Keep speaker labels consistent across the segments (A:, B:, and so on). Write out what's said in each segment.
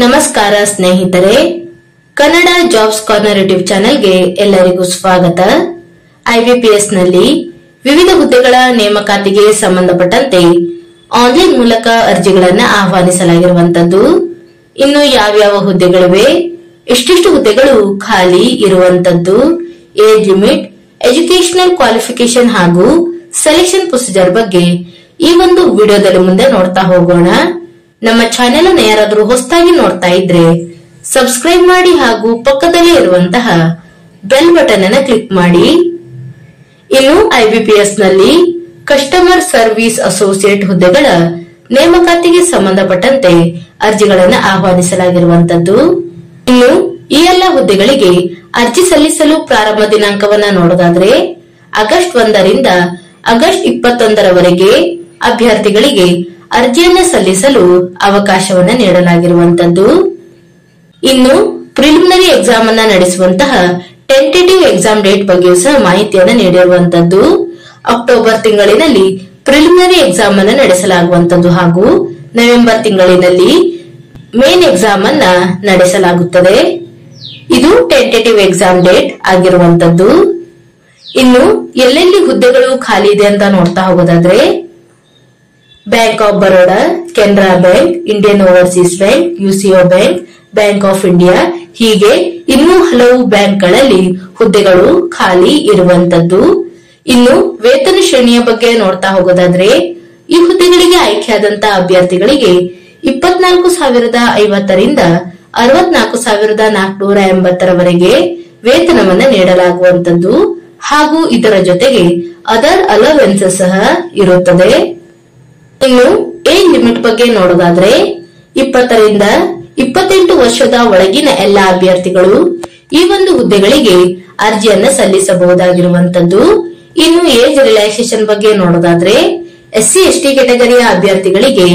A: ನಮಸ್ಕಾರ ಸ್ನೇಹಿತರೆ, Kannada jobs corner YouTube ಚಾನೆಲ್ಗೆ ಎಲ್ಲರಿಗೂ ಸ್ವಾಗತ. IBPS ನಲ್ಲಿ ವಿವಿಧ ಹುದ್ದೆಗಳ ನೇಮಕಾತಿಗೆ ಸಂಬಂಧಪಟ್ಟಂತೆ ಆನ್ಲೈನ್ ಮೂಲಕ ಅರ್ಜಿಗಳನ್ನು ಆಹ್ವಾನಿಸಲಾಗಿರುವಂತದ್ದು. ಇನ್ನು ಯಾವ್ಯಾವ ಹುದ್ದೆಗಳಿವೆ, ಎಷ್ಟೆಷ್ಟು ಹುದ್ದೆಗಳು ಖಾಲಿ ಇರುವಂತದ್ದು, ಏಜ್ ಲಿಮಿಟ್, ಎಜುಕೇಶನಲ್ ಕ್ವಾಲಿಫಿಕೇಶನ್ ಹಾಗೂ ಸೆಲೆಕ್ಷನ್ ಪ್ರೊಸೀಜರ್ ಬಗ್ಗೆ ಈ ಒಂದು ವಿಡಿಯೋದಲ್ಲಿ ಮುಂದೆ ನೋಡ್ತಾ ಹೋಗೋಣ. ನಮ್ಮ ಚಾನೆಲ್ ಅನ್ನು ಯಾರಾದರೂ ಹೊಸದಾಗಿ ನೋಡ್ತಾ ಇದ್ರೆ ಸಬ್ಸ್ಕ್ರೈಬ್ ಮಾಡಿ ಹಾಗೂ ಪಕ್ಕದಲ್ಲೇ ಇರುವಂತಹ ಬೆಲ್ ಬಟನ್ ಅನ್ನು ಕ್ಲಿಕ್ ಮಾಡಿ. ಇನ್ನು IBPS ನಲ್ಲಿ ಕಸ್ಟಮರ್ ಸರ್ವಿಸ್ ಅಸೋಸಿಯೇಟ್ ಹುದ್ದೆಗಳ ನೇಮಕಾತಿಗೆ ಸಂಬಂಧಪಟ್ಟಂತೆ ಅರ್ಜಿಗಳನ್ನು ಆಹ್ವಾನಿಸಲಾಗಿರುವಂತದ್ದು. ಇನ್ನು ಈ ಎಲ್ಲ ಹುದ್ದೆಗಳಿಗೆ ಅರ್ಜಿ ಸಲ್ಲಿಸಲು ಪ್ರಾರಂಭ ದಿನಾಂಕವನ್ನ ನೋಡೋದಾದ್ರೆ ಆಗಸ್ಟ್ 1 ರಿಂದ ಆಗಸ್ಟ್ 21ರವರೆಗೆ ಅಭ್ಯರ್ಥಿಗಳಿಗೆ ಅರ್ಜಿಯನ್ನ ಸಲ್ಲಿಸಲು ಅವಕಾಶವನ್ನ ನೀಡಲಾಗಿರುವಂತದ್ದು. ಇನ್ನು ಪ್ರಿಲಿಮಿನರಿ ಎಕ್ಸಾಮ್ ಅನ್ನ ನಡೆಸುವಂತಹ ಟೆಂಟೇಟಿವ್ ಎಕ್ಸಾಮ್ ಡೇಟ್ ಬಗ್ಗೆಯೂ ಸಹ ಮಾಹಿತಿಯನ್ನ ನೀಡಿರುವಂತದ್ದು. ಅಕ್ಟೋಬರ್ ತಿಂಗಳಿನಲ್ಲಿ ಪ್ರಿಲಿಮಿನರಿ ಎಕ್ಸಾಮ್ ಅನ್ನ ನಡೆಸಲಾಗುವಂತದ್ದು ಹಾಗೂ ನವೆಂಬರ್ ತಿಂಗಳಿನಲ್ಲಿ ಮೇನ್ ಎಕ್ಸಾಮ್ ಅನ್ನ ನಡೆಸಲಾಗುತ್ತದೆ. ಇದು ಟೆಂಟೇಟಿವ್ ಎಕ್ಸಾಮ್ ಡೇಟ್ ಆಗಿರುವಂತದ್ದು. ಇನ್ನು ಎಲ್ಲೆಲ್ಲಿ ಹುದ್ದೆಗಳು ಖಾಲಿ ಇದೆ ಅಂತ ನೋಡ್ತಾ ಹೋಗೋದಾದ್ರೆ bank of Baroda, Canara bank, Indian overseas bank, UCO bank, bank of India, ಹೀಗೆ ಇನ್ನೂ ಹಲವು ಬ್ಯಾಂಕ್ಗಳಲ್ಲಿ ಹುದ್ದೆಗಳು ಖಾಲಿ ಇರುವಂತದ್ದು. ಇನ್ನು ವೇತನ ಶ್ರೇಣಿಯ ಬಗ್ಗೆ ನೋಡ್ತಾ ಹೋಗೋದಾದ್ರೆ ಈ ಹುದ್ದೆಗಳಿಗೆ ಆಯ್ಕೆಯಾದಂತಹ ಅಭ್ಯರ್ಥಿಗಳಿಗೆ 24,050 ರಿಂದ 64,480ರವರೆಗೆ ವೇತನವನ್ನ ನೀಡಲಾಗುವಂತದ್ದು ಹಾಗೂ ಇದರ ಜೊತೆಗೆ ಅದರ್ ಅಲವೆನ್ಸಸ್ ಸಹ ಇರುತ್ತದೆ. ಇನ್ನು ಏಜ್ ಲಿಮಿಟ್ ಬಗ್ಗೆ ನೋಡೋದಾದ್ರೆ 20 ರಿಂದ 28 ವರ್ಷದ ಒಳಗಿನ ಎಲ್ಲಾ ಅಭ್ಯರ್ಥಿಗಳು ಈ ಒಂದು ಹುದ್ದೆಗಳಿಗೆ ಅರ್ಜಿಯನ್ನ ಸಲ್ಲಿಸಬಹುದಾಗಿರುವಂತದ್ದು. ಇನ್ನು ಏಜ್ ರಿಲ್ಯಾಕ್ಸೇಷನ್ ಬಗ್ಗೆ ನೋಡೋದಾದ್ರೆ SC/ST ಕ್ಯಾಟಗರಿಯ ಅಭ್ಯರ್ಥಿಗಳಿಗೆ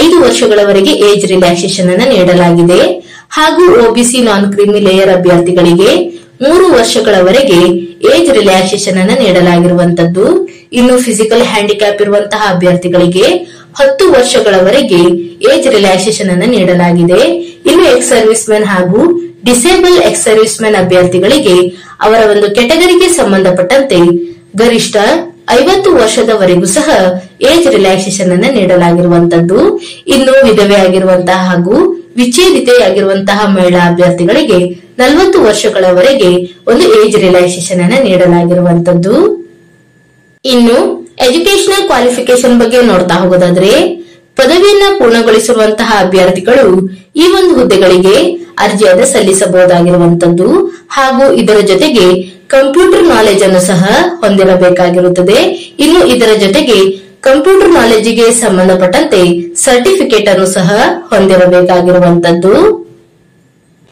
A: 5 ವರ್ಷಗಳವರೆಗೆ ಏಜ್ ರಿಲ್ಯಾಕ್ಸೇಷನ್ ಅನ್ನ ನೀಡಲಾಗಿದೆ ಹಾಗೂ OBC ನಾನ್ ಕ್ರೀಮಿ ಲೇಯರ್ ಅಭ್ಯರ್ಥಿಗಳಿಗೆ 3 ವರ್ಷಗಳವರೆಗೆ ಏಜ್ ರಿಲ್ಯಾಕ್ಸೇಷನ್ ಅನ್ನ ನೀಡಲಾಗಿರುವಂತದ್ದು. ಇನ್ನು ಫಿಸಿಕಲ್ ಹ್ಯಾಂಡಿಕ್ಯಾಪ್ ಇರುವಂತಹ ಅಭ್ಯರ್ಥಿಗಳಿಗೆ 10 ವರ್ಷಗಳವರೆಗೆ ಏಜ್ ರಿಲ್ಯಾಕ್ಸೇಷನ್ ಅನ್ನ ನೀಡಲಾಗಿದೆ. ಇನ್ನು ಎಕ್ಸ್ ಸರ್ವಿಸ್ ಮೆನ್ ಹಾಗೂ ಡಿಸೇಬಲ್ ಎಕ್ಸ್ ಸರ್ವಿಸ್ ಮೆನ್ ಅಭ್ಯರ್ಥಿಗಳಿಗೆ ಅವರ ಒಂದು ಕೆಟಗರಿಗೆ ಸಂಬಂಧಪಟ್ಟಂತೆ ಗರಿಷ್ಠ 50 ವರ್ಷದವರೆಗೂ ಸಹ ಏಜ್ ರಿಲ್ಯಾಕ್ಸೇಷನ್ ಅನ್ನ ನೀಡಲಾಗಿರುವಂತದ್ದು. ಇನ್ನು ವಿಧವೆ ಆಗಿರುವಂತಹ ಹಾಗೂ ವಿಚ್ಛೇದಿತೆಯಾಗಿರುವಂತಹ ಮಹಿಳಾ ಅಭ್ಯರ್ಥಿಗಳಿಗೆ 40 ವರ್ಷಗಳವರೆಗೆ ಒಂದು ಏಜ್ ರಿಲ್ಯಾಕ್ಸೇಷನ್ ಅನ್ನ ನೀಡಲಾಗಿರುವಂತದ್ದು. ಇನ್ನು ಎಜುಕೇಶನಲ್ ಕ್ವಾಲಿಫಿಕೇಶನ್ ಬಗ್ಗೆ ನೋಡ್ತಾ ಹೋಗೋದಾದ್ರೆ ಪದವಿಯನ್ನ ಪೂರ್ಣಗೊಳಿಸಿರುವಂತಹ ಅಭ್ಯರ್ಥಿಗಳು ಈ ಒಂದು ಹುದ್ದೆಗಳಿಗೆ ಅರ್ಜಿಯನ್ನು ಸಲ್ಲಿಸಬಹುದಾಗಿರುವಂತದ್ದು ಹಾಗೂ ಇದರ ಜೊತೆಗೆ ಕಂಪ್ಯೂಟರ್ ನಾಲೆಜ್ ಅನ್ನು ಸಹ ಹೊಂದಿರಬೇಕಾಗಿರುತ್ತದೆ. ಇನ್ನು ಇದರ ಜೊತೆಗೆ ಕಂಪ್ಯೂಟರ್ ನಾಲೆಜ್ಗೆ ಸಂಬಂಧಪಟ್ಟಂತೆ ಸರ್ಟಿಫಿಕೇಟ್ ಅನ್ನು ಸಹ ಹೊಂದಿರಬೇಕಾಗಿರುವಂತದ್ದು.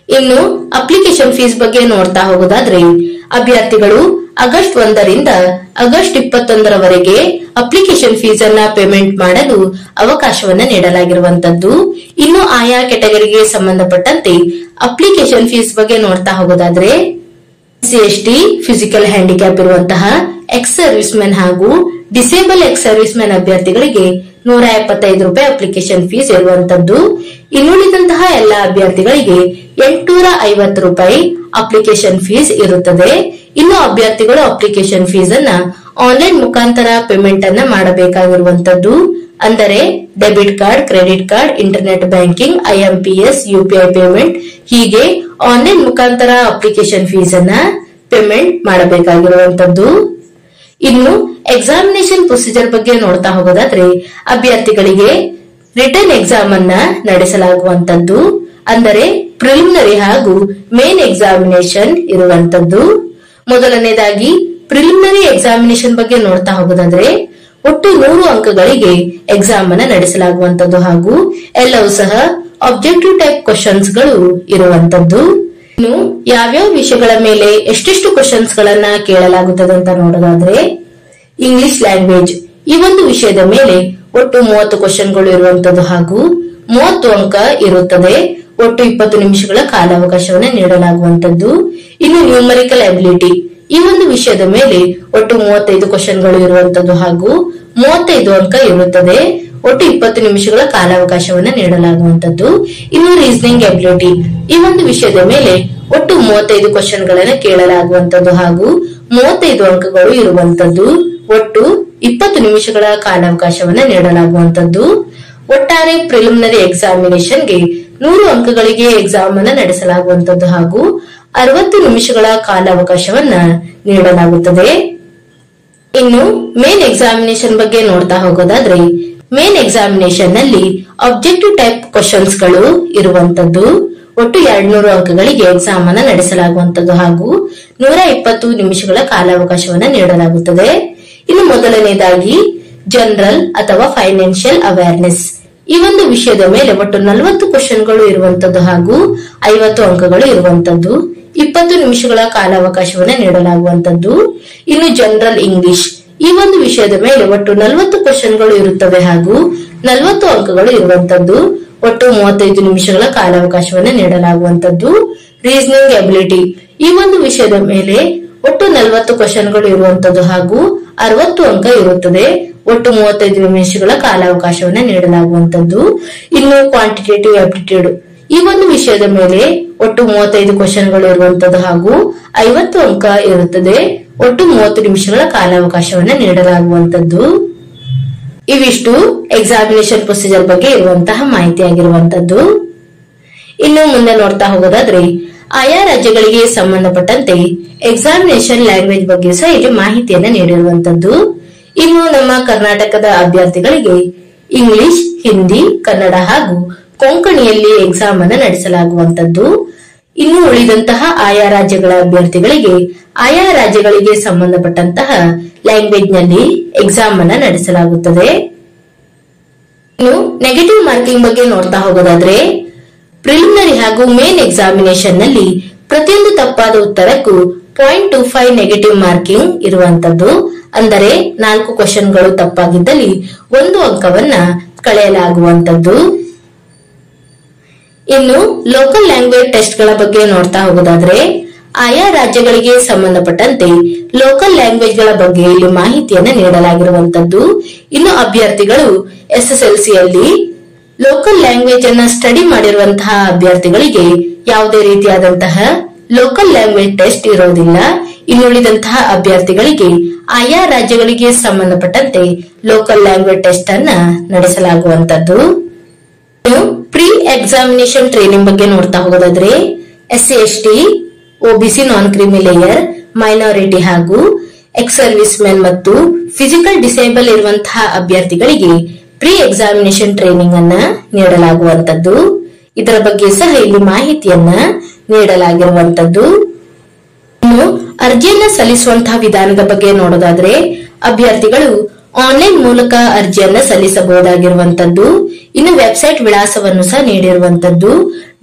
A: ಇನ್ನು ಅಪ್ಲಿಕೇಶನ್ ಫೀಸ್ ಬಗ್ಗೆ ನೋಡ್ತಾ ಹೋಗೋದಾದ್ರೆ ಅಭ್ಯರ್ಥಿಗಳು ಆಗಸ್ಟ್ 1 ರಿಂದ ಆಗಸ್ಟ್ 21ರವರೆಗೆ ಅಪ್ಲಿಕೇಶನ್ ಫೀಸ್ ಅನ್ನ ಪೇಮೆಂಟ್ ಮಾಡಲು ಅವಕಾಶವನ್ನ ನೀಡಲಾಗಿರುವಂತದ್ದು. ಇನ್ನು ಆಯಾ ಕೆಟಗರಿಗೆ ಸಂಬಂಧಪಟ್ಟಂತೆ ಅಪ್ಲಿಕೇಶನ್ ಫೀಸ್ ಬಗ್ಗೆ ನೋಡ್ತಾ ಹೋಗೋದಾದ್ರೆ SC/ST ಫಿಸಿಕಲ್ ಹ್ಯಾಂಡಿಕ್ಯಾಪ್ ಇರುವಂತಹ ಎಕ್ಸ್ ಸರ್ವಿಸ್ ಮೆನ್ ಹಾಗೂ ಡಿಸೇಬಲ್ ಎಕ್ಸ್ ಸರ್ವಿಸ್ ಮೆನ್ ಅಭ್ಯರ್ಥಿಗಳಿಗೆ 175 ರೂಪಾಯಿ ಅಪ್ಲಿಕೇಶನ್ ಫೀಸ್ ಇರುವಂತದ್ದು. ಇನ್ನುಳಿದಂತಹ ಎಲ್ಲಾ ಅಭ್ಯರ್ಥಿಗಳಿಗೆ 850 ರೂಪಾಯಿ ಅಪ್ಲಿಕೇಶನ್ ಫೀಸ್ ಇರುತ್ತದೆ. ಇನ್ನು ಅಭ್ಯರ್ಥಿಗಳು ಅಪ್ಲಿಕೇಶನ್ ಫೀಸ್ ಅನ್ನ ಆನ್ಲೈನ್ ಮುಖಾಂತರ ಪೇಮೆಂಟ್ ಅನ್ನ ಮಾಡಬೇಕಾಗಿರುವಂತದ್ದು. ಅಂದರೆ debit card, credit card, internet banking, IMPS, UPI payment, ಹೀಗೆ ಆನ್ಲೈನ್ ಮುಖಾಂತರ ಅಪ್ಲಿಕೇಶನ್ ಫೀಸ್ ಅನ್ನ ಪೇಮೆಂಟ್ ಮಾಡಬೇಕಾಗಿರುವಂತದ್ದು. ಇನ್ನು ಎಕ್ಸಾಮಿನೇಷನ್ ಪ್ರೊಸೀಜರ್ ಬಗ್ಗೆ ನೋಡ್ತಾ ಹೋಗೋದಾದ್ರೆ ಅಭ್ಯರ್ಥಿಗಳಿಗೆ ರಿಟರ್ನ್ ಎಕ್ಸಾಮ್ ಅನ್ನ ನಡೆಸಲಾಗುವಂತದ್ದು. ಅಂದರೆ ಪ್ರಿಲಿಮಿನರಿ ಹಾಗೂ ಮೇನ್ ಎಕ್ಸಾಮಿನೇಷನ್ ಇರುವಂತದ್ದು. ಮೊದಲನೇದಾಗಿ ಪ್ರಿಲಿಮಿನರಿ ಎಕ್ಸಾಮಿನೇಷನ್ ಬಗ್ಗೆ ನೋಡ್ತಾ ಹೋಗೋದಾದ್ರೆ ಒಟ್ಟು 100 ಅಂಕಗಳಿಗೆ ಎಕ್ಸಾಮ್ ಅನ್ನ ನಡೆಸಲಾಗುವಂತದ್ದು ಹಾಗೂ ಎಲ್ಲವೂ ಸಹ ಆಬ್ಜೆಕ್ಟಿವ್ ಟೈಪ್ ಕ್ವಶನ್ಸ್ ಗಳು ಇರುವಂತದ್ದು. ಇನ್ನು ಯಾವ್ಯಾವ ವಿಷಯಗಳ ಮೇಲೆ ಎಷ್ಟೆಷ್ಟು ಕ್ವಶನ್ಸ್ ಗಳನ್ನ ಕೇಳಲಾಗುತ್ತದೆ ಅಂತ ನೋಡೋದಾದ್ರೆ ಇಂಗ್ಲಿಷ್ ಲ್ಯಾಂಗ್ವೇಜ್ ಈ ಒಂದು ವಿಷಯದ ಮೇಲೆ ಒಟ್ಟು 30 ಕ್ವಶನ್ಗಳು ಇರುವಂತದ್ದು ಹಾಗೂ 30 ಅಂಕ ಇರುತ್ತದೆ. ಒಟ್ಟು 20 ನಿಮಿಷಗಳ ಕಾಲಾವಕಾಶವನ್ನ ನೀಡಲಾಗುವಂತದ್ದು. ಇನ್ನು ನ್ಯೂಮರಿಕಲ್ ಅಬಿಲಿಟಿ ಈ ಒಂದು ವಿಷಯದ ಮೇಲೆ ಒಟ್ಟು 35 ಕ್ವಶನ್ಗಳು ಇರುವಂತದ್ದು ಹಾಗೂ 35 ಅಂಕ ಇರುತ್ತದೆ. ಒಟ್ಟು 20 ನಿಮಿಷಗಳ ಕಾಲಾವಕಾಶವನ್ನ ನೀಡಲಾಗುವಂತದ್ದು. ಇನ್ನು ರೀಸನಿಂಗ್ ಎಬಿಲಿಟಿ, ಈ ಒಂದು ವಿಷಯದ ಮೇಲೆ ಒಟ್ಟು 35 ಕ್ವಶನ್ ಗಳನ್ನ ಕೇಳಲಾಗುವಂತದ್ದು ಹಾಗೂ 35 ಅಂಕಗಳು ಇರುವಂತದ್ದು. ಒಟ್ಟು 20 ನಿಮಿಷಗಳ ಕಾಲಾವಕಾಶವನ್ನ ನೀಡಲಾಗುವಂತದ್ದು. ಒಟ್ಟಾರೆ ಪ್ರಿಲಿಮಿನರಿ ಎಕ್ಸಾಮಿನೇಷನ್ಗೆ 100 ಅಂಕಗಳಿಗೆ ಎಕ್ಸಾಮ್ ಅನ್ನ ನಡೆಸಲಾಗುವಂತದ್ದು ಹಾಗೂ 60 ನಿಮಿಷಗಳ ಕಾಲಾವಕಾಶವನ್ನ ನೀಡಲಾಗುತ್ತದೆ. ಇನ್ನು ಮೇನ್ ಎಕ್ಸಾಮಿನೇಷನ್ ಬಗ್ಗೆ ನೋಡ್ತಾ ಹೋಗೋದಾದ್ರೆ, ಮೇನ್ ಎಕ್ಸಾಮಿನೇಷನ್ ನಲ್ಲಿ ಆಬ್ಜೆಕ್ಟಿವ್ ಟೈಪ್ ಕ್ವಶನ್ಸ್ ಗಳು ಇರುವಂತದ್ದು. ಒಟ್ಟು 200 ಅಂಕಗಳಿಗೆ ಎಕ್ಸಾಮ್ ಅನ್ನ ನಡೆಸಲಾಗುವಂತದ್ದು ಹಾಗೂ 120 ನಿಮಿಷಗಳ ಕಾಲಾವಕಾಶವನ್ನ ನೀಡಲಾಗುತ್ತದೆ. ಇನ್ನು ಮೊದಲನೇದಾಗಿ ಜನರಲ್ ಅಥವಾ ಫೈನಾನ್ಷಿಯಲ್ ಅವೇರ್ನೆಸ್, ಈ ಒಂದು ವಿಷಯದ ಮೇಲೆ ಒಟ್ಟು 40 ಕ್ವಶನ್ಗಳು ಇರುವಂತದ್ದು ಹಾಗೂ 50 ಅಂಕಗಳು ಇರುವಂತದ್ದು. 20 ನಿಮಿಷಗಳ ಕಾಲಾವಕಾಶವನ್ನ ನೀಡಲಾಗುವಂತದ್ದು. ಇನ್ನು ಜನರಲ್ ಇಂಗ್ಲಿಷ್, ಈ ಒಂದು ವಿಷಯದ ಮೇಲೆ ಒಟ್ಟು 40 ಕ್ವಶನ್ಗಳು ಇರುತ್ತವೆ ಹಾಗೂ 40 ಅಂಕಗಳು ಇರುವಂತದ್ದು. ಒಟ್ಟು 35 ನಿಮಿಷಗಳ ಕಾಲಾವಕಾಶವನ್ನ ನೀಡಲಾಗುವಂತದ್ದು. ರೀಸನಿಂಗ್ ಎಬಿಲಿಟಿ, ಈ ಒಂದು ವಿಷಯದ ಮೇಲೆ ಒಟ್ಟು 40 ಕ್ವಶನ್ಗಳು ಇರುವಂತದ್ದು ಹಾಗೂ 60 ಅಂಕ ಇರುತ್ತದೆ. ಒಟ್ಟು 35 ನಿಮಿಷಗಳ ಕಾಲಾವಕಾಶವನ್ನ ನೀಡಲಾಗುವಂತದ್ದು. ಇನ್ನು ಕ್ವಾಂಟಿಟೇಟಿವ್ ಆಪ್ಟಿಟ್ಯೂಡ್, ಈ ಒಂದು ವಿಷಯದ ಮೇಲೆ ಒಟ್ಟು 35 ಕ್ವಶನ್ಗಳು ಇರುವಂತದ್ದು ಹಾಗೂ 50 ಅಂಕ ಇರುತ್ತದೆ. ಒಟ್ಟು 30 ನಿಮಿಷಗಳ ಕಾಲಾವಕಾಶವನ್ನ ನೀಡಲಾಗುವಂತದ್ದು. ಇವಿಷ್ಟು ಎಕ್ಸಾಮಿನೇಷನ್ ಪ್ರೊಸೀಜರ್ ಬಗ್ಗೆ ಇರುವಂತಹ ಮಾಹಿತಿ ಆಗಿರುವಂತದ್ದು. ಇನ್ನು ಮುಂದೆ ನೋಡ್ತಾ ಹೋಗೋದಾದ್ರೆ, ಆಯಾ ರಾಜ್ಯಗಳಿಗೆ ಸಂಬಂಧಪಟ್ಟಂತೆ ಎಕ್ಸಾಮಿನೇಷನ್ ಲ್ಯಾಂಗ್ವೇಜ್ ಬಗ್ಗೆ ಸಹ ಇಲ್ಲಿ ಮಾಹಿತಿಯನ್ನ ನೀಡಿರುವಂತದ್ದು. ಇನ್ನು ನಮ್ಮ ಕರ್ನಾಟಕದ ಅಭ್ಯರ್ಥಿಗಳಿಗೆ ಇಂಗ್ಲಿಷ್, ಹಿಂದಿ, ಕನ್ನಡ ಹಾಗೂ ಕೊಂಕಣಿಯಲ್ಲಿ ಎಕ್ಸಾಮ್ ಅನ್ನು ನಡೆಸಲಾಗುವಂತದ್ದು. ಇನ್ನು ಉಳಿದಂತಹ ಆಯಾ ರಾಜ್ಯಗಳ ಅಭ್ಯರ್ಥಿಗಳಿಗೆ ಆಯಾ ರಾಜ್ಯಗಳಿಗೆ ಸಂಬಂಧಪಟ್ಟಂತಹ ಲ್ಯಾಂಗ್ವೇಜ್ ನಲ್ಲಿ ಎಕ್ಸಾಮ್ ಅನ್ನು ನಡೆಸಲಾಗುತ್ತದೆ. ಇನ್ನು ನೆಗೆಟಿವ್ ಮಾರ್ಕಿಂಗ್ ಬಗ್ಗೆ ನೋಡ್ತಾ ಹೋಗೋದಾದ್ರೆ, ಪ್ರಿಲಿಮಿನರಿ ಹಾಗೂ ಮೇನ್ ಎಕ್ಸಾಮಿನೇಷನ್ ನಲ್ಲಿ ಪ್ರತಿಯೊಂದು ತಪ್ಪಾದ ಉತ್ತರಕ್ಕೂ 0.25 ನೆಗೆಟಿವ್ ಮಾರ್ಕಿಂಗ್ ಇರುವಂತದ್ದು. ಅಂದರೆ 4 ಕ್ವಶನ್ಗಳು ತಪ್ಪಾಗಿದ್ದಲ್ಲಿ 1 ಅಂಕವನ್ನ ಕಳೆಯಲಾಗುವಂತದ್ದು. ಇನ್ನು ಲೋಕಲ್ ಲ್ಯಾಂಗ್ವೇಜ್ ಟೆಸ್ಟ್ ಗಳ ಬಗ್ಗೆ ನೋಡ್ತಾ ಹೋಗೋದಾದ್ರೆ, ಆಯಾ ರಾಜ್ಯಗಳಿಗೆ ಸಂಬಂಧಪಟ್ಟಂತೆ ಲೋಕಲ್ ಲ್ಯಾಂಗ್ವೇಜ್ ಗಳ ಬಗ್ಗೆ ಇಲ್ಲಿ ಮಾಹಿತಿಯನ್ನ ನೀಡಲಾಗಿರುವಂತದ್ದು. ಇನ್ನು ಅಭ್ಯರ್ಥಿಗಳು SSLCಯಲ್ಲಿ ಲೋಕಲ್ ಲ್ಯಾಂಗ್ವೇಜ್ ಅನ್ನ ಸ್ಟಡಿ ಮಾಡಿರುವಂತಹ ಅಭ್ಯರ್ಥಿಗಳಿಗೆ ಯಾವುದೇ ರೀತಿಯಾದಂತಹ ಲೋಕಲ್ ಲ್ಯಾಂಗ್ವೇಜ್ ಟೆಸ್ಟ್ ಇರೋದಿಲ್ಲ. ಇನ್ನುಳಿದಂತಹ ಅಭ್ಯರ್ಥಿಗಳಿಗೆ ಆಯಾ ರಾಜ್ಯಗಳಿಗೆ ಸಂಬಂಧಪಟ್ಟಂತೆ ಲೋಕಲ್ ಲ್ಯಾಂಗ್ವೇಜ್ ಟೆಸ್ಟ್ ಅನ್ನ ನಡೆಸಲಾಗುವಂತದ್ದು. ಪ್ರೀ ಎಕ್ಸಾಮಿನೇಷನ್ ಟ್ರೈನಿಂಗ್ ಬಗ್ಗೆ ನೋಡ್ತಾ ಹೋಗೋದಾದ್ರೆ, SC/ST, OBC ನಾನ್ ಕ್ರಿಮಿ ಲೇಯರ್, ಮೈನಾರಿಟಿ ಹಾಗೂ ಎಕ್ಸ್ ಸರ್ವಿಸ್ ಮೆನ್ ಮತ್ತು ಫಿಸಿಕಲ್ ಡಿಸೇಬಲ್ ಇರುವಂತಹ ಅಭ್ಯರ್ಥಿಗಳಿಗೆ ಪ್ರೀ ಎಕ್ಸಾಮಿನೇಷನ್ ಟ್ರೈನಿಂಗ್ ಅನ್ನ ನೀಡಲಾಗುವಂತದ್ದು. ಇದರ ಬಗ್ಗೆ ಸಹ ಇಲ್ಲಿ ಮಾಹಿತಿಯನ್ನ ನೀಡಲಾಗಿರುವಂತದ್ದು. ಇನ್ನು ಅರ್ಜಿಯನ್ನ ಸಲ್ಲಿಸುವಂತಹ ವಿಧಾನದ ಬಗ್ಗೆ ನೋಡೋದಾದ್ರೆ, ಅಭ್ಯರ್ಥಿಗಳು ಆನ್ಲೈನ್ ಮೂಲಕ ಅರ್ಜಿಯನ್ನ ಸಲ್ಲಿಸಬಹುದಾಗಿರುವಂತದ್ದು. ಇನ್ನು ವೆಬ್ಸೈಟ್ ವಿಳಾಸವನ್ನು ಸಹ ನೀಡಿರುವಂತದ್ದು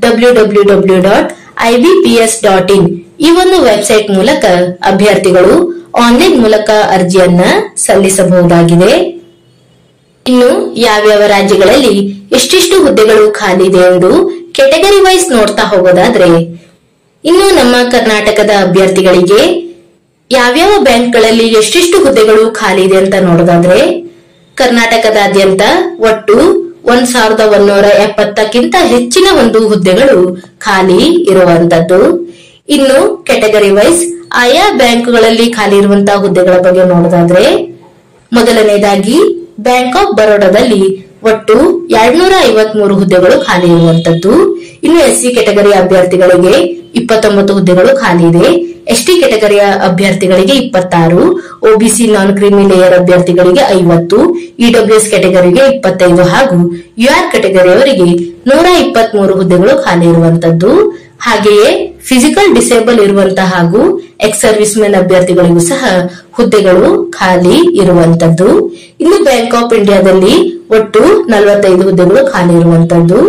A: www.ibps.in. ಈ ಒಂದು ವೆಬ್ಸೈಟ್ ಮೂಲಕ ಅಭ್ಯರ್ಥಿಗಳು ಆನ್ಲೈನ್ ಮೂಲಕ ಅರ್ಜಿಯನ್ನ ಸಲ್ಲಿಸಬಹುದಾಗಿದೆ. ಇನ್ನು ಯಾವ್ಯಾವ ರಾಜ್ಯಗಳಲ್ಲಿ ಎಷ್ಟೆಷ್ಟು ಹುದ್ದೆಗಳು ಖಾಲಿ ಇದೆ ಎಂದು ಕೆಟಗರಿ ವೈಸ್ ನೋಡ್ತಾ ಹೋಗೋದಾದ್ರೆ, ಇನ್ನು ನಮ್ಮ ಕರ್ನಾಟಕದ ಅಭ್ಯರ್ಥಿಗಳಿಗೆ ಯಾವ್ಯಾವ ಬ್ಯಾಂಕ್ಗಳಲ್ಲಿ ಎಷ್ಟೆಷ್ಟು ಹುದ್ದೆಗಳು ಖಾಲಿ ಇದೆ ಅಂತ ನೋಡೋದಾದ್ರೆ, ಕರ್ನಾಟಕದಾದ್ಯಂತ ಒಟ್ಟು 1170ಕ್ಕಿಂತ ಹೆಚ್ಚಿನ ಒಂದು ಹುದ್ದೆಗಳು ಖಾಲಿ ಇರುವಂತದ್ದು. ಇನ್ನು ಕೆಟಗರಿ ವೈಸ್ ಆಯಾ ಬ್ಯಾಂಕ್ಗಳಲ್ಲಿ ಖಾಲಿ ಇರುವಂತಹ ಹುದ್ದೆಗಳ ಬಗ್ಗೆ ನೋಡೋದಾದ್ರೆ, ಮೊದಲನೇದಾಗಿ ಬ್ಯಾಂಕ್ ಆಫ್ ಬರೋಡಾದಲ್ಲಿ ಒಟ್ಟು 253 ಹುದ್ದೆಗಳು ಖಾಲಿ ಇರುವಂತದ್ದು. ಇನ್ನು SC ಕೆಟಗರಿ ಅಭ್ಯರ್ಥಿಗಳಿಗೆ 29 ಹುದ್ದೆಗಳು ಖಾಲಿ ಇದೆ. ST ಕೆಟಗರಿಯ ಅಭ್ಯರ್ಥಿಗಳಿಗೆ 26, OBC ನಾನ್ ಕ್ರಿಮಿ ಲೇಯರ್ ಅಭ್ಯರ್ಥಿಗಳಿಗೆ 50, EWS ಕೆಟಗರಿಗೆ 25 ಹಾಗೂ UR ಕೆಟಗರಿಯವರಿಗೆ 123 ಹುದ್ದೆಗಳು ಖಾಲಿ ಇರುವಂತದ್ದು. ಹಾಗೆಯೇ ಫಿಸಿಕಲ್ ಡಿಸೇಬಲ್ ಇರುವಂತಹ ಹಾಗೂ ಎಕ್ಸ್ ಸರ್ವಿಸ್ ಮೆನ್ ಅಭ್ಯರ್ಥಿಗಳಿಗೂ ಸಹ ಹುದ್ದೆಗಳು ಖಾಲಿ ಇರುವಂತದ್ದು. ಇನ್ನು ಬ್ಯಾಂಕ್ ಆಫ್ ಇಂಡಿಯಾದಲ್ಲಿ ಒಟ್ಟು 45 ಹುದ್ದೆಗಳು ಖಾಲಿ ಇರುವಂತದ್ದು.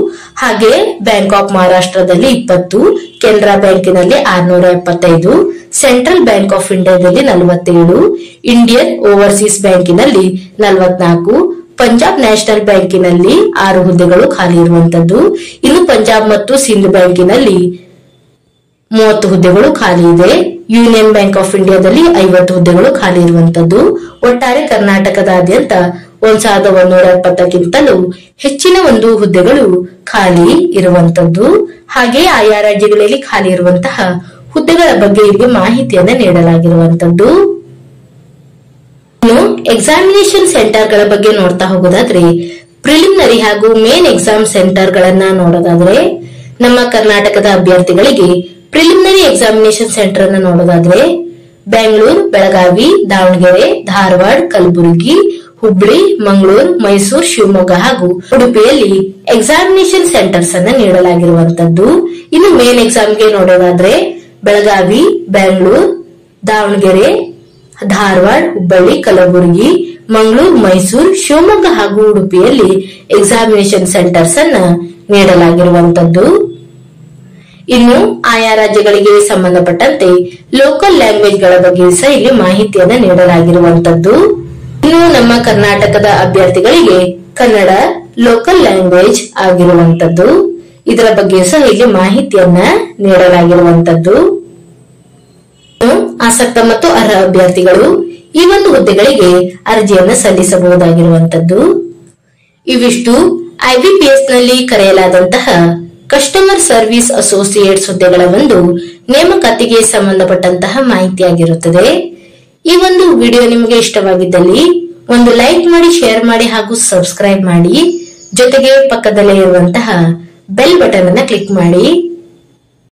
A: ಹಾಗೆ ಬ್ಯಾಂಕ್ ಆಫ್ ಮಹಾರಾಷ್ಟ್ರದಲ್ಲಿ 20, ಕೆನರಾ ಬ್ಯಾಂಕಿನಲ್ಲಿ 675, ಸೆಂಟ್ರಲ್ ಬ್ಯಾಂಕ್ ಆಫ್ ಇಂಡಿಯಾದಲ್ಲಿ 47, ಇಂಡಿಯನ್ ಓವರ್ಸೀಸ್ ಬ್ಯಾಂಕಿನಲ್ಲಿ 44, ಪಂಜಾಬ್ ನ್ಯಾಷನಲ್ ಬ್ಯಾಂಕಿನಲ್ಲಿ 6 ಹುದ್ದೆಗಳು ಖಾಲಿ ಇರುವಂತದ್ದು. ಇನ್ನು ಪಂಜಾಬ್ ಮತ್ತು ಸಿಂಧ್ ಬ್ಯಾಂಕಿನಲ್ಲಿ 30 ಹುದ್ದೆಗಳು ಖಾಲಿ ಇದೆ. ಯೂನಿಯನ್ ಬ್ಯಾಂಕ್ ಆಫ್ ಇಂಡಿಯಾದಲ್ಲಿ 50 ಹುದ್ದೆಗಳು ಖಾಲಿ ಇರುವಂತದ್ದು. ಒಟ್ಟಾರೆ ಕರ್ನಾಟಕದಾದ್ಯಂತ 1170ಕ್ಕಿಂತಲೂ ಹೆಚ್ಚಿನ ಒಂದು ಹುದ್ದೆಗಳು ಖಾಲಿ ಇರುವಂತದ್ದು. ಹಾಗೆ ಆಯಾ ರಾಜ್ಯಗಳಲ್ಲಿ ಖಾಲಿ ಇರುವಂತಹ ಹುದ್ದೆಗಳ ಬಗ್ಗೆ ಇಲ್ಲಿ ಮಾಹಿತಿಯನ್ನ ನೀಡಲಾಗಿರುವಂತದ್ದು. ಇನ್ನು ಎಕ್ಸಾಮಿನೇಷನ್ ಸೆಂಟರ್ ಗಳ ಬಗ್ಗೆ ನೋಡ್ತಾ ಹೋಗೋದಾದ್ರೆ, ಪ್ರಿಲಿಮಿನರಿ ಹಾಗೂ ಮೇನ್ ಎಕ್ಸಾಮ್ ಸೆಂಟರ್ ಗಳನ್ನ ನೋಡೋದಾದ್ರೆ, ನಮ್ಮ ಕರ್ನಾಟಕದ ಅಭ್ಯರ್ಥಿಗಳಿಗೆ ಪ್ರಿಲಿಮಿನರಿ ಎಕ್ಸಾಮಿನೇಷನ್ ಸೆಂಟರ್ ಅನ್ನ ನೋಡೋದಾದ್ರೆ ಬೆಂಗಳೂರು, ಬೆಳಗಾವಿ, ದಾವಣಗೆರೆ, ಧಾರವಾಡ, ಕಲಬುರಗಿ, ಹುಬ್ಳಿ, ಮಂಗಳೂರು, ಮೈಸೂರು, ಶಿವಮೊಗ್ಗ ಹಾಗೂ ಉಡುಪಿಯಲ್ಲಿ ಎಕ್ಸಾಮಿನೇಷನ್ ಸೆಂಟರ್ಸ್ ಅನ್ನ ನೀಡಲಾಗಿರುವಂತದ್ದು. ಇನ್ನು ಮೇನ್ ಎಕ್ಸಾಮ್ಗೆ ನೋಡೋದಾದ್ರೆ ಬೆಳಗಾವಿ, ಬೆಂಗಳೂರು, ದಾವಣಗೆರೆ, ಧಾರವಾಡ, ಹುಬ್ಬಳ್ಳಿ, ಕಲಬುರಗಿ, ಮಂಗಳೂರು, ಮೈಸೂರು, ಶಿವಮೊಗ್ಗ ಹಾಗೂ ಉಡುಪಿಯಲ್ಲಿ ಎಕ್ಸಾಮಿನೇಷನ್ ಸೆಂಟರ್ಸ್ ಅನ್ನ ನೀಡಲಾಗಿರುವಂತದ್ದು. ಇನ್ನು ಆಯಾ ರಾಜ್ಯಗಳಿಗೆ ಸಂಬಂಧಪಟ್ಟಂತೆ ಲೋಕಲ್ ಲ್ಯಾಂಗ್ವೇಜ್ ಗಳ ಬಗ್ಗೆ ಸಹ ಇಲ್ಲಿ ಮಾಹಿತಿಯನ್ನ ನೀಡಲಾಗಿರುವಂತದ್ದು. ಇನ್ನು ನಮ್ಮ ಕರ್ನಾಟಕದ ಅಭ್ಯರ್ಥಿಗಳಿಗೆ ಕನ್ನಡ ಲೋಕಲ್ ಲ್ಯಾಂಗ್ವೇಜ್ ಆಗಿರುವಂತದ್ದು. ಇದರ ಬಗ್ಗೆ ಸಹ ಇಲ್ಲಿ ಮಾಹಿತಿಯನ್ನ ನೀಡಲಾಗಿರುವಂತದ್ದು. ಆಸಕ್ತ ಮತ್ತು ಅರ್ಹ ಅಭ್ಯರ್ಥಿಗಳು ಈ ಒಂದು ಹುದ್ದೆಗಳಿಗೆ ಅರ್ಜಿಯನ್ನ ಸಲ್ಲಿಸಬಹುದಾಗಿರುವಂತದ್ದು. ಇವಿಷ್ಟು ಐಬಿಪಿಎಸ್ ನಲ್ಲಿ ಕರೆಯಲಾದಂತಹ ಕಸ್ಟಮರ್ ಸರ್ವಿಸ್ ಅಸೋಸಿಯೇಟ್ಸ್ ಹುದ್ದೆಗಳ ಒಂದು ನೇಮಕಾತಿಗೆ ಸಂಬಂಧಪಟ್ಟಂತಹ ಮಾಹಿತಿಯಾಗಿರುತ್ತದೆ. ಈ ಒಂದು ವಿಡಿಯೋ ನಿಮಗೆ ಇಷ್ಟವಾಗಿದ್ದಲ್ಲಿ ಒಂದು ಲೈಕ್ ಮಾಡಿ, ಶೇರ್ ಮಾಡಿ ಹಾಗೂ ಸಬ್ಸ್ಕ್ರೈಬ್ ಮಾಡಿ. ಜೊತೆಗೆ ಪಕ್ಕದಲ್ಲೇ ಇರುವಂತಹ ಬೆಲ್ ಬಟನ್ ಅನ್ನ ಕ್ಲಿಕ್ ಮಾಡಿ.